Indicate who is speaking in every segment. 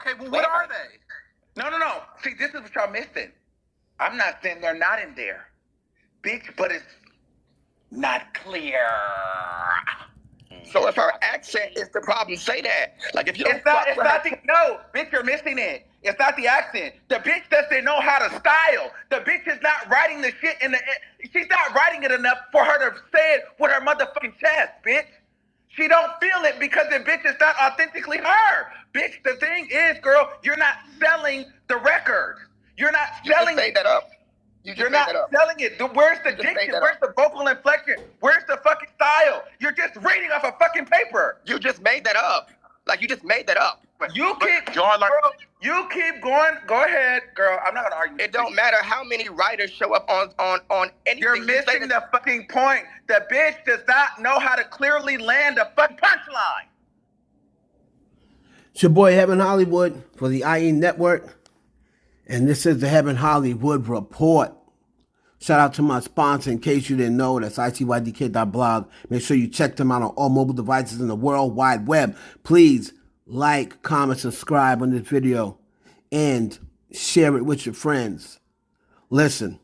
Speaker 1: Okay, well, what are they?
Speaker 2: No. See, this is what y'all missing. I'm not saying they're not in there, bitch, but it's not clear.
Speaker 1: So if her accent is the problem, say that. Like if you don't
Speaker 2: It's not no, bitch, you're missing it. It's not the accent. The bitch doesn't know how to style. The bitch is not writing the shit she's not writing it enough for her to say it with her motherfucking chest, bitch. She don't feel it because the bitch is not authentically her. Bitch, the thing is, girl, you're not selling the record. You're not selling
Speaker 1: it. That up.
Speaker 2: You're not selling it. Where's the diction? Where's the vocal inflection? Where's the fucking style? You're just reading off a fucking paper.
Speaker 1: You just made that up. Like you just made that up.
Speaker 2: You keep going. Go ahead, girl. I'm not gonna argue.
Speaker 1: It don't matter how many writers show up on anything.
Speaker 2: You're missing the fucking point. The bitch does not know how to clearly land a fucking punchline.
Speaker 3: It's your boy Heaven Hollywood for the IE Network. And this is the Heaven Hollywood Report. Shout out to my sponsor. In case you didn't know, that's icydk.blog. Make sure you check them out on all mobile devices in the World Wide Web. Please like, comment, subscribe on this video, and share it with your friends. Listen,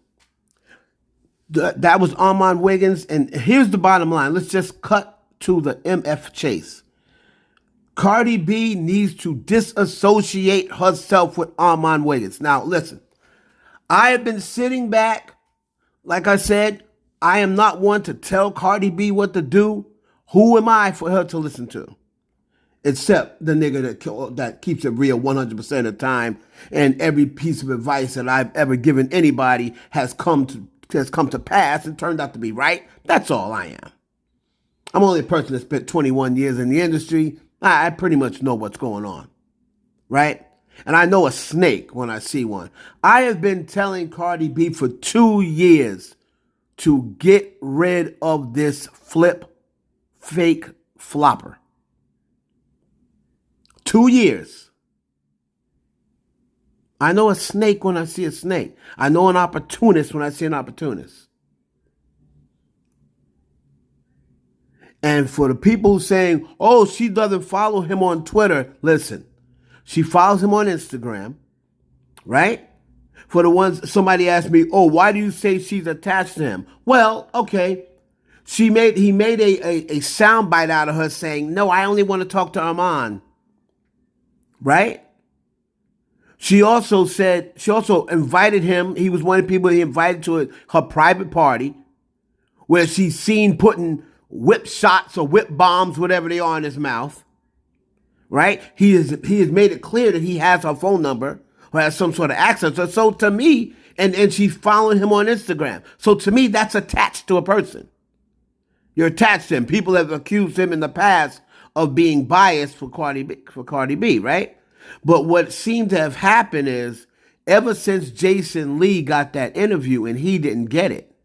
Speaker 3: that was Armon Wiggins, and here's the bottom line. Let's just cut to the MF chase. Cardi B needs to disassociate herself with Armon Wiggins. Now, listen, I have been sitting back. Like I said, I am not one to tell Cardi B what to do. Who am I for her to listen to? Except the nigga that keeps it real 100% of the time, and every piece of advice that I've ever given anybody has come to pass and turned out to be right. That's all I am. I'm only a person that spent 21 years in the industry. I pretty much know what's going on, right? And I know a snake when I see one. I have been telling Cardi B for 2 years to get rid of this fake flopper. 2 years. I know a snake when I see a snake. I know an opportunist when I see an opportunist. And for the people saying, oh, she doesn't follow him on Twitter, listen, she follows him on Instagram, right? For the ones, somebody asked me, oh, why do you say she's attached to him? Well, okay. He made a soundbite out of her saying, no, I only want to talk to Armon, right? She also invited him. He was one of the people he invited to her private party where she's seen putting whip shots or whip bombs, whatever they are, in his mouth, right? He has made it clear that he has her phone number or has some sort of access. So to me, and she's following him on Instagram. So to me, that's attached to a person. You're attached to him. People have accused him in the past of being biased for Cardi B, right? But what seemed to have happened is ever since Jason Lee got that interview and he didn't get it,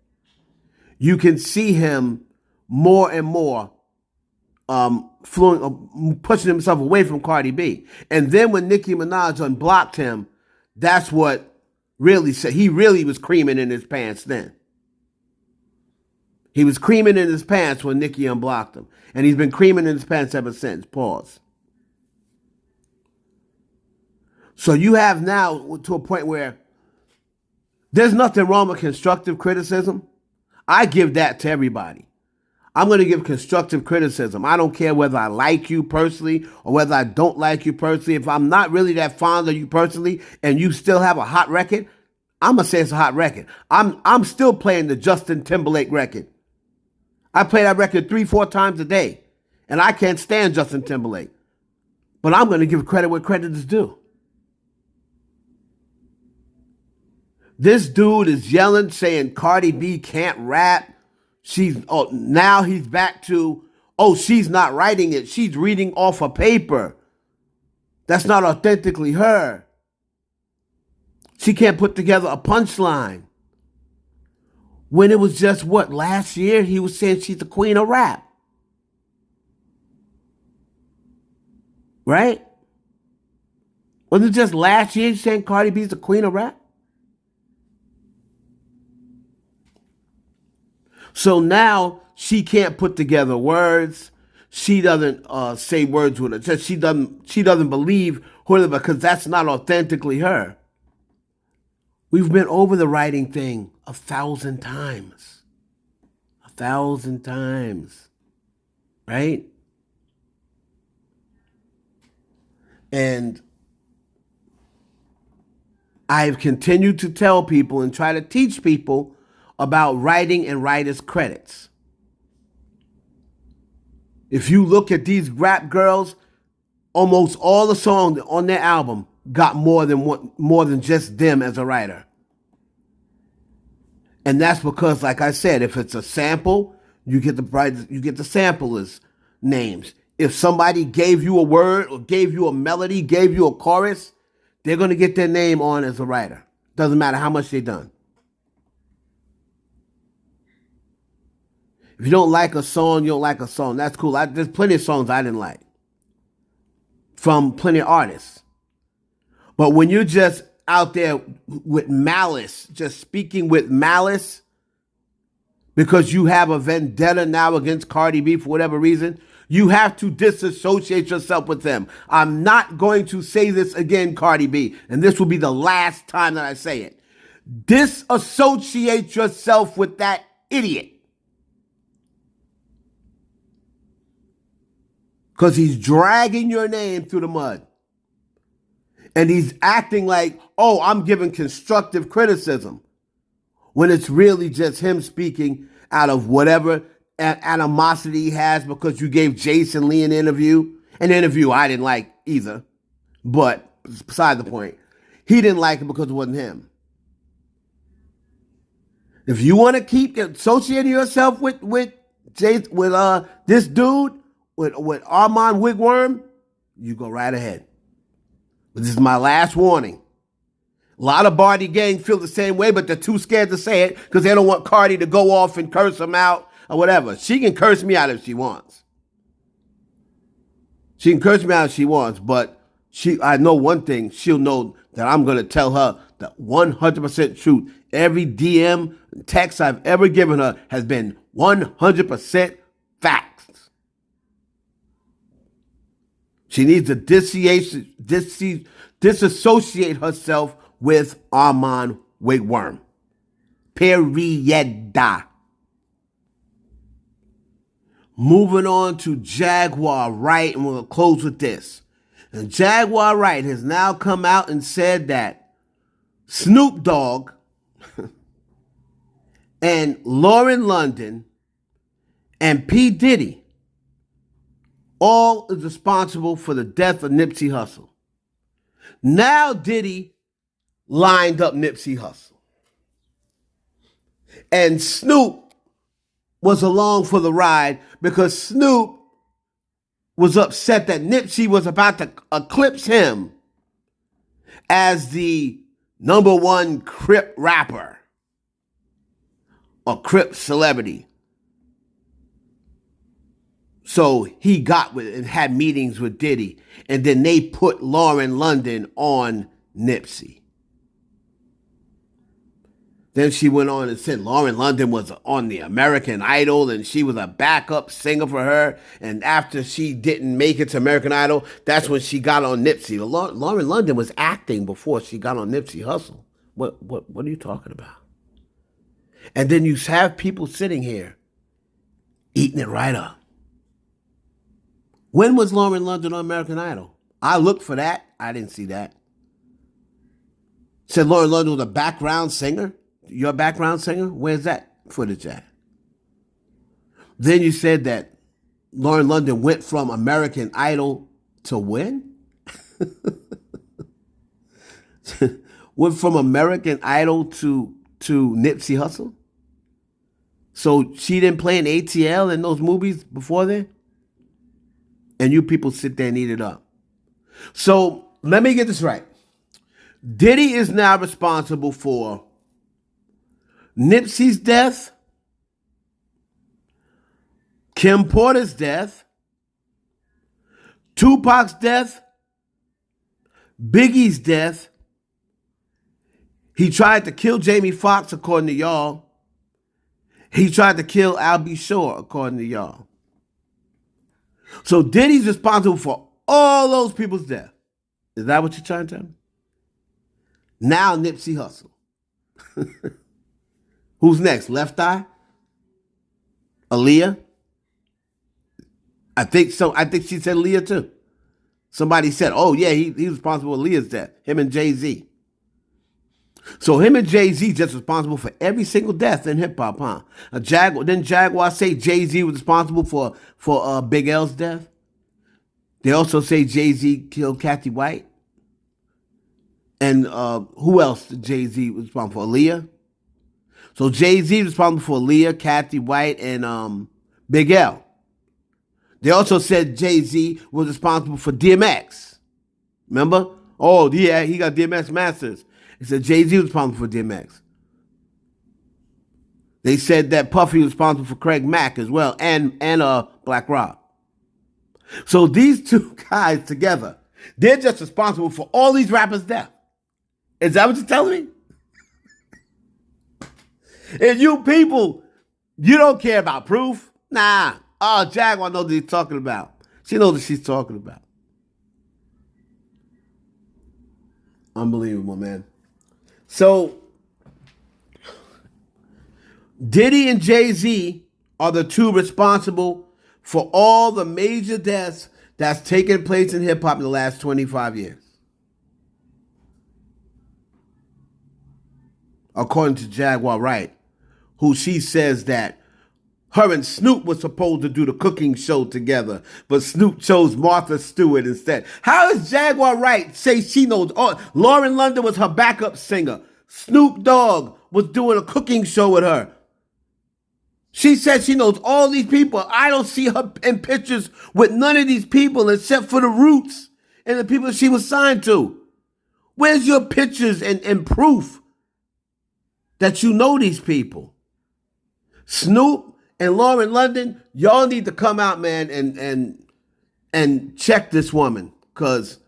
Speaker 3: you can see him more and more pushing himself away from Cardi B. And then when Nicki Minaj unblocked him, that's what really said. He really was creaming in his pants then. He was creaming in his pants when Nicki unblocked him. And he's been creaming in his pants ever since. Pause. So you have now to a point where there's nothing wrong with constructive criticism. I give that to everybody. I'm going to give constructive criticism. I don't care whether I like you personally or whether I don't like you personally. If I'm not really that fond of you personally and you still have a hot record, I'm going to say it's a hot record. I'm still playing the Justin Timberlake record. I play that record 3-4 times a day, and I can't stand Justin Timberlake. But I'm going to give credit where credit is due. This dude is yelling, saying Cardi B can't rap. Now he's back to, she's not writing it. She's reading off a paper. That's not authentically her. She can't put together a punchline. When it was just, last year he was saying she's the queen of rap. Right? Wasn't it just last year saying Cardi B's the queen of rap? So now she can't put together words. she doesn't say words with her. Just she doesn't believe whoever, because that's not authentically her. We've been over the writing thing 1,000 times. 1,000 times. Right? And I've continued to tell people and try to teach people about writing and writers' credits. If you look at these rap girls, almost all the songs on their album got more than just them as a writer. And that's because, like I said, if it's a sample, you get the sampler's names. If somebody gave you a word or gave you a melody, gave you a chorus, they're going to get their name on as a writer. Doesn't matter how much they've done. If you don't like a song, you don't like a song. That's cool. There's plenty of songs I didn't like from plenty of artists. But when you're just out there with malice, just speaking with malice, because you have a vendetta now against Cardi B for whatever reason, you have to disassociate yourself with them. I'm not going to say this again, Cardi B, and this will be the last time that I say it. Disassociate yourself with that idiot. Because he's dragging your name through the mud. And he's acting like, oh, I'm giving constructive criticism, when it's really just him speaking out of whatever animosity he has because you gave Jason Lee an interview I didn't like either. But beside the point, he didn't like it because it wasn't him. If you want to keep associating yourself with this dude, with Armon Wigworm, you go right ahead. But this is my last warning. A lot of Barty gang feel the same way, but they're too scared to say it because they don't want Cardi to go off and curse them out or whatever. She can curse me out if she wants. She can curse me out if she wants, but I know one thing. She'll know that I'm going to tell her the 100% truth. Every DM, text I've ever given her has been 100% facts. She needs to disassociate herself with Armon Wigworm. Period. Moving on to Jaguar Wright, and we'll close with this. And Jaguar Wright has now come out and said that Snoop Dogg and Lauren London and P. Diddy all is responsible for the death of Nipsey Hussle. Now Diddy lined up Nipsey Hussle. And Snoop was along for the ride because Snoop was upset that Nipsey was about to eclipse him as the #1 Crip rapper or Crip celebrity. So he got with and had meetings with Diddy, and then they put Lauren London on Nipsey. Then she went on and said Lauren London was on the American Idol and she was a backup singer for her. And after she didn't make it to American Idol, that's when she got on Nipsey. Lauren London was acting before she got on Nipsey Hussle. What are you talking about? And then you have people sitting here eating it right up. When was Lauren London on American Idol? I looked for that. I didn't see that. Said Lauren London was a background singer. You're a background singer? Where's that footage at? Then you said that Lauren London went from American Idol to when? Went from American Idol to Nipsey Hussle? So she didn't play in ATL in those movies before then? And you people sit there and eat it up. So let me get this right. Diddy is now responsible for Nipsey's death, Kim Porter's death, Tupac's death, Biggie's death. He tried to kill Jamie Foxx, according to y'all. He tried to kill Al B. Shore, according to y'all. So Diddy's responsible for all those people's death. Is that what you're trying to tell me? Now Nipsey Hussle. Who's next? Left Eye? Aaliyah? I think so. I think she said Aaliyah too. Somebody said, oh yeah, he was responsible for Aaliyah's death. Him and Jay-Z. So him and Jay-Z just responsible for every single death in hip hop, huh? Didn't Jaguar say Jay-Z was responsible for Big L's death? They also say Jay-Z killed Kathy White. And who else did Jay-Z was responsible for? Aaliyah? So Jay-Z was responsible for Aaliyah, Kathy White, and Big L. They also said Jay-Z was responsible for DMX. Remember? Oh, yeah, he got DMX Masters. They said Jay-Z was responsible for DMX. They said that Puffy was responsible for Craig Mack as well, and Black Rob. So these two guys together, they're just responsible for all these rappers' death. Is that what you're telling me? And you people, you don't care about proof? Nah. Oh, Jaguar knows what he's talking about. She knows what she's talking about. Unbelievable, man. So, Diddy and Jay-Z are the two responsible for all the major deaths that's taken place in hip-hop in the last 25 years. According to Jaguar Wright, who she says that her and Snoop was supposed to do the cooking show together, but Snoop chose Martha Stewart instead. How does Jaguar Wright say she knows? Oh, Lauren London was her backup singer. Snoop Dogg was doing a cooking show with her. She said she knows all these people. I don't see her in pictures with none of these people except for the Roots and the people she was signed to. Where's your pictures and proof that you know these people? Snoop and Lauren London, y'all need to come out, man, and check this woman, because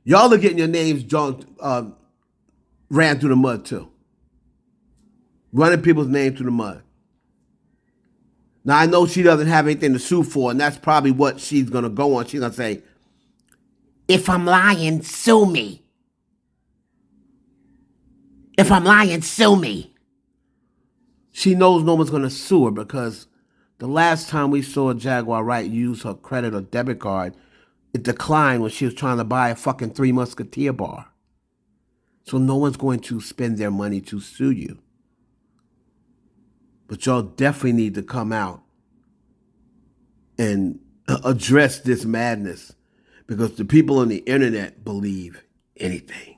Speaker 3: y'all are getting your names ran through the mud too. Running people's names through the mud. Now, I know she doesn't have anything to sue for, and that's probably what she's going to go on. She's going to say, if I'm lying, sue me. If I'm lying, sue me. She knows no one's going to sue her, because the last time we saw Jaguar Wright use her credit or debit card, it declined when she was trying to buy a fucking Three Musketeer bar. So no one's going to spend their money to sue you. But y'all definitely need to come out and address this madness, because the people on the internet believe anything.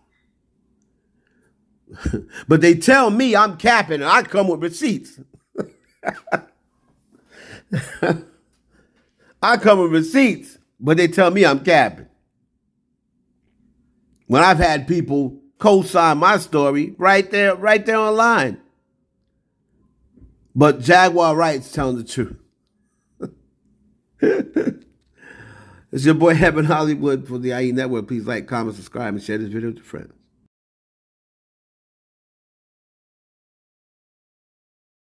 Speaker 3: But they tell me I'm capping, and I come with receipts. I come with receipts, but they tell me I'm capping. When I've had people co-sign my story right there online. But Jaguar Wright's telling the truth. It's your boy Heaven Hollywood for the IE Network. Please like, comment, subscribe, and share this video with your friends.